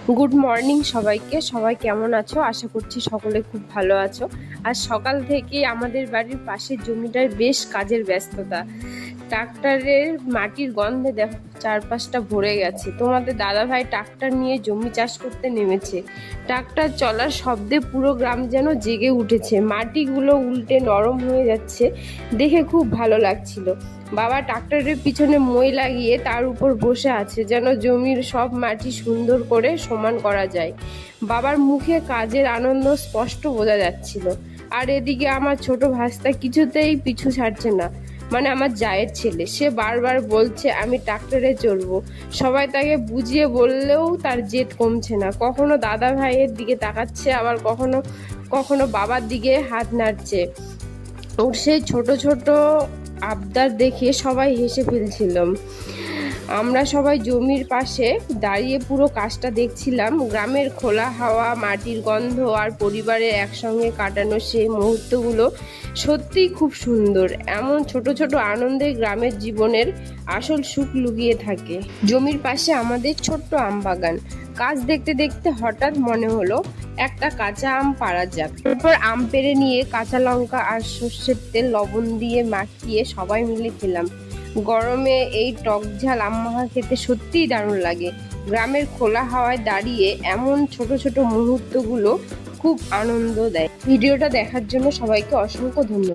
Good morning সবাইকে। সবাই কেমন আছো? আশা করছি সকলে খুব ভালো আছো। আর সকাল থেকে আমাদের বাড়ির পাশের জমিটার বেশ কাজের ব্যস্ততা। ট্রাক্টরের মাটির গন্ধে দেখো চারপাশটা ভরে গেছে। তোমাদের দাদা ভাই ট্রাক্টর নিয়ে জমি চাষ করতে নেমেছে। ট্রাক্টর চলার শব্দে পুরো গ্রাম যেন জেগে উঠেছে। মাটিগুলো উল্টে নরম হয়ে যাচ্ছে, দেখে খুব ভালো লাগছিল। বাবা ট্রাক্টরের পিছনে মই লাগিয়ে তার উপর বসে আছে, যেন জমির সব মাটি সুন্দর করে সমান করা যায়। বাবার মুখে কাজের আনন্দ স্পষ্ট বোঝা যাচ্ছিল। আর এদিকে আমার ছোট ভাস্তা কিছুতেই পিছু ছাড়ছে না, মানে আমার জায়ের ছেলে। সে বারবার বলছে আমি ট্রাক্টরে চড়বো। সবাই তাকে বুঝিয়ে বললেও তার জেদ কমছে না। কখনো দাদা ভাইয়ের দিকে তাকাচ্ছে, আবার কখনো কখনো বাবার দিকে হাত নাড়ছে। ওর সেই ছোট ছোট আবদার দেখে সবাই হেসে ফেলছিলাম। আমরা সবাই জমির পাশে দাঁড়িয়ে পুরো কাজটা দেখছিলাম। গ্রামের খোলা হাওয়া, মাটির গন্ধ আর পরিবারের একসঙ্গে কাটানো সেই মুহূর্তগুলো সত্যিই খুব সুন্দর। এমন ছোট ছোট আনন্দে গ্রামের জীবনের আসল সুখ লুকিয়ে থাকে। জমির পাশে আমাদের ছোট্ট আম বাগান। কাজ দেখতে দেখতে হঠাৎ মনে হলো একটা কাঁচা আম পাড়া যাক। তারপর আম পেড়ে নিয়ে কাঁচা লঙ্কা আর সর্ষের তেল লবণ দিয়ে মাখিয়ে সবাই মিলে খেলাম। গরমে এই টক ঝাল আম মাখা খেতে সত্যিই দারুণ লাগে। গ্রামের খোলা হাওয়ায় দাঁড়িয়ে এমন ছোট ছোট মুহূর্তগুলো খুব আনন্দ দেয়। ভিডিওটা দেখার জন্য সবাইকে অসংখ্য ধন্যবাদ।